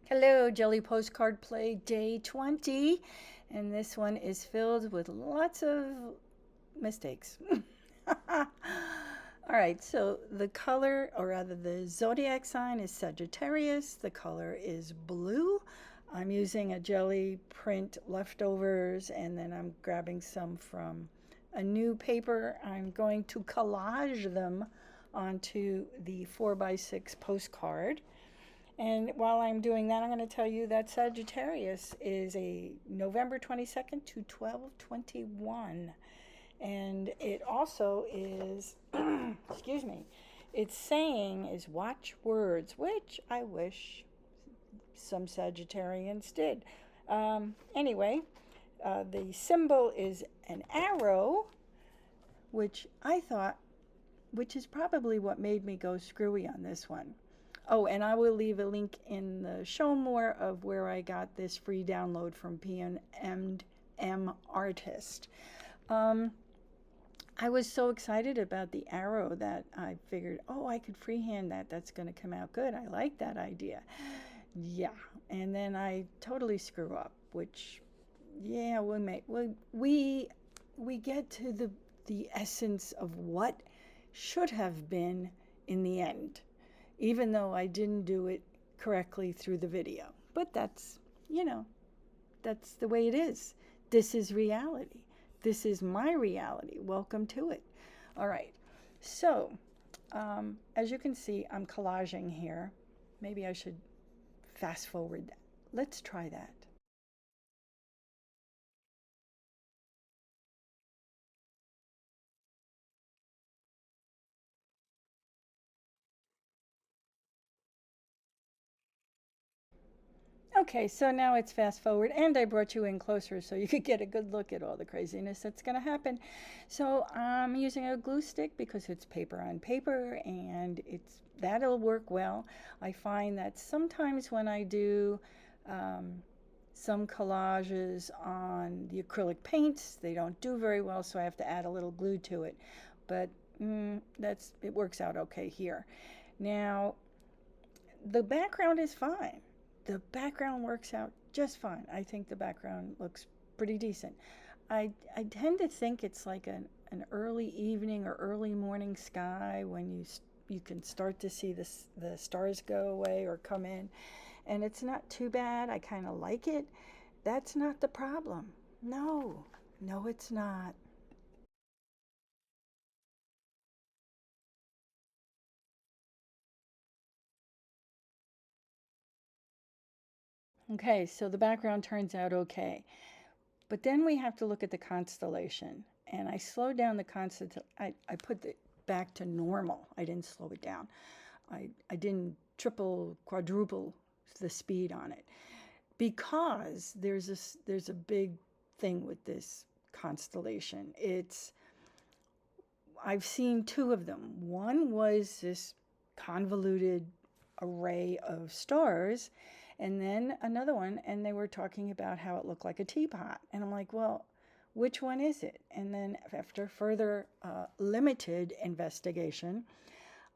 Hello, Jelly Postcard Play Day 20, and this one is filled with lots of mistakes. All right, so the color, or rather the zodiac sign is Sagittarius. The color is blue. I'm using a jelly print leftovers, and then I'm grabbing some from a new paper. I'm going to collage them onto the 4x6 postcard. And while I'm doing that, I'm going to tell you that Sagittarius is a November 22nd to 12/21. And it also is, excuse me, it's saying is watch words, which I wish some Sagittarians did. Anyway, the symbol is an arrow, which I thought, which is probably what made me go screwy on this one. Oh, and I will leave a link in the show more of where I got this free download from P&M Artist. I was so excited about the arrow that I figured, oh, I could freehand that. That's going to come out good. I like that idea. Yeah, and then I totally screw up, which, yeah, we get to the essence of what should have been in the end, even though I didn't do it correctly through the video. But that's, that's the way it is. This is reality. This is my reality. Welcome to it. All right. So, as you can see, I'm collaging here. Maybe I should fast forward that. Let's try that. Okay, so now it's fast forward, and I brought you in closer so you could get a good look at all the craziness that's going to happen. So I'm using a glue stick because it's paper on paper, and that'll work well. I find that sometimes when I do some collages on the acrylic paints, they don't do very well, so I have to add a little glue to it. But it works out okay here. Now, the background is fine. The background works out just fine. I think the background looks pretty decent. I tend to think it's like an early evening or early morning sky when you can start to see the stars go away or come in, and it's not too bad. I kind of like it. That's not the problem. No, no, it's not. Okay, so the background turns out okay. But then we have to look at the constellation. And I slowed down the constellation. I put it back to normal. I didn't slow it down. I didn't triple, quadruple the speed on it. Because there's a big thing with this constellation. I've seen two of them. One was this convoluted array of stars, and then another one, and they were talking about how it looked like a teapot. And I'm like, well, which one is it? And then after further limited investigation,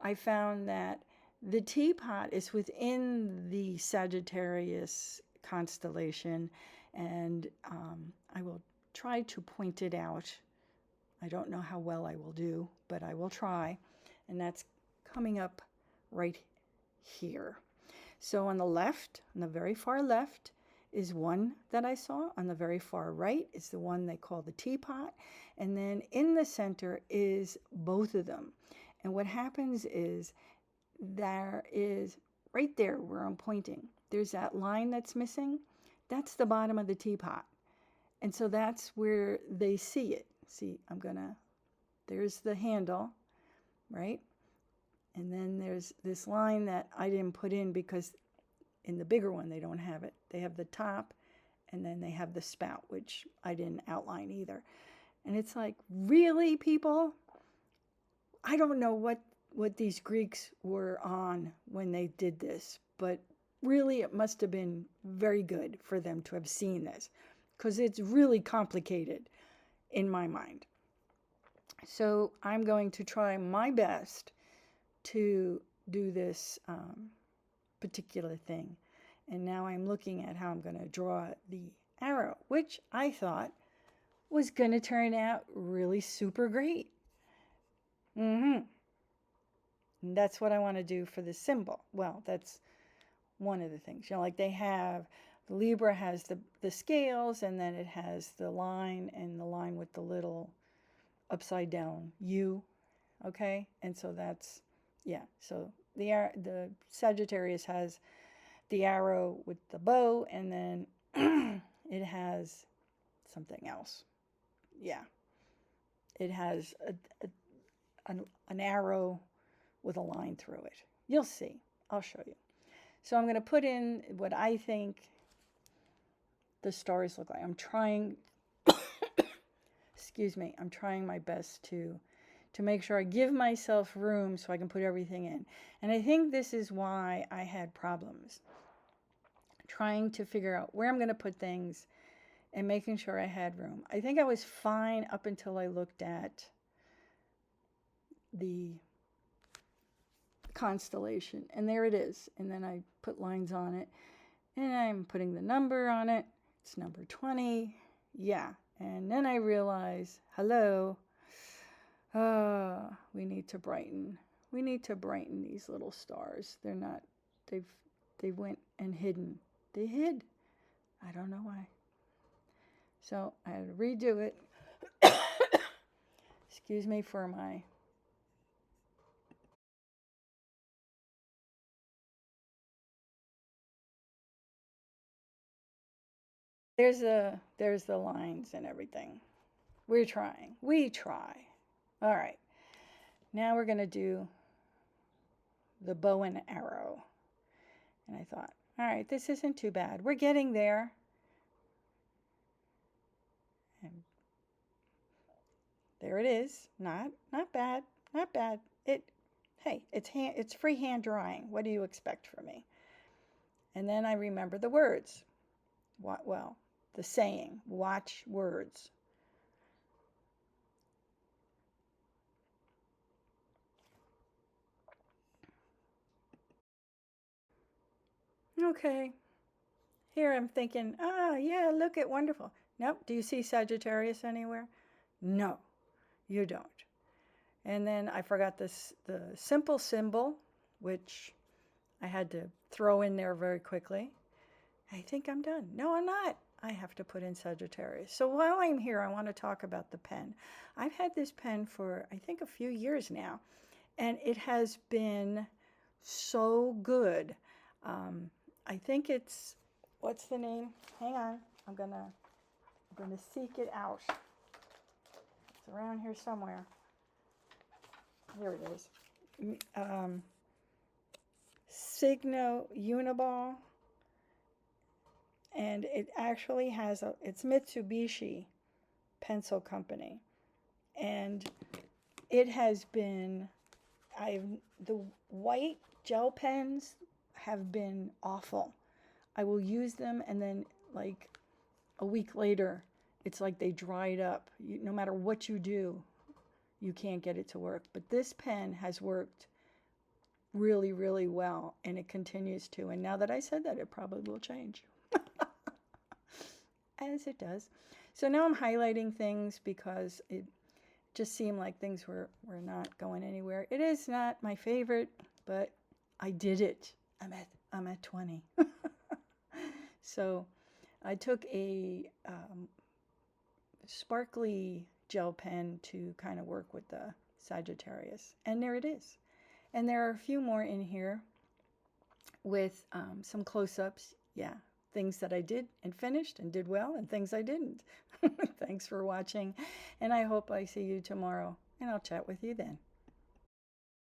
I found that the teapot is within the Sagittarius constellation, and I will try to point it out. I don't know how well I will do, but I will try. And that's coming up right here. So on the left, on the very far left, is one that I saw. On the very far right is the one they call the teapot. And then in the center is both of them. And what happens is there is, right there where I'm pointing, there's that line that's missing. That's the bottom of the teapot. And so that's where they see it. See, there's the handle, right? And then there's this line that I didn't put in because in the bigger one they don't have it. They have the top, and then they have the spout, which I didn't outline either. And it's like, really, people? I don't know what these Greeks were on when they did this, but really it must have been very good for them to have seen this, because it's really complicated in my mind. So I'm going to try my best to do this particular thing. And now I'm looking at how I'm going to draw the arrow, which I thought was going to turn out really super great. And that's what I want to do for the symbol. Well, that's one of the things. You know, like they have, the Libra has the scales, and then it has the line, and the line with the little upside down U, okay? And so that's, yeah, so the Sagittarius has the arrow with the bow, and then it has something else. Yeah, it has an arrow with a line through it. You'll see. I'll show you. So I'm going to put in what I think the stars look like. I'm trying, excuse me, I'm trying my best to make sure I give myself room so I can put everything in. And I think this is why I had problems trying to figure out where I'm going to put things and making sure I had room. I think I was fine up until I looked at the constellation, and there it is. And then I put lines on it, and I'm putting the number on it. It's number 20. Yeah. And then I realize, hello, we need to brighten. We need to brighten these little stars. They're not, they went and hidden. They hid. I don't know why. So I had to redo it. Excuse me for my... There's the lines and everything. We're trying. We try. All right. Now we're going to do the bow and arrow. And I thought, all right, this isn't too bad. We're getting there. And there it is. Not bad. Not bad. Hey, it's free hand drawing. What do you expect from me? And then I remember the words. Well, the saying, watch words. Okay. Here I'm thinking, yeah, look at wonderful. Nope. Do you see Sagittarius anywhere? No, you don't. And then I forgot the simple symbol, which I had to throw in there very quickly. I think I'm done. No, I'm not. I have to put in Sagittarius. So while I'm here, I want to talk about the pen. I've had this pen for, I think, a few years now, and it has been so good. I think it's, what's the name? Hang on. I'm gonna seek it out. It's around here somewhere. Here it is. Signo Uniball. And it actually has it's Mitsubishi Pencil Company. And it has been, the white gel pens have been awful. I will use them, and then like a week later, it's like they dried up. No matter what you do, you can't get it to work. But this pen has worked really, really well, and it continues to. And now that I said that, it probably will change. As it does. So now I'm highlighting things because it just seemed like things were not going anywhere. It is not my favorite, but I did it. I'm at 20. So I took a sparkly gel pen to kind of work with the Sagittarius. And there it is. And there are a few more in here with some close-ups. Yeah, things that I did and finished and did well, and things I didn't. Thanks for watching, and I hope I see you tomorrow, and I'll chat with you then.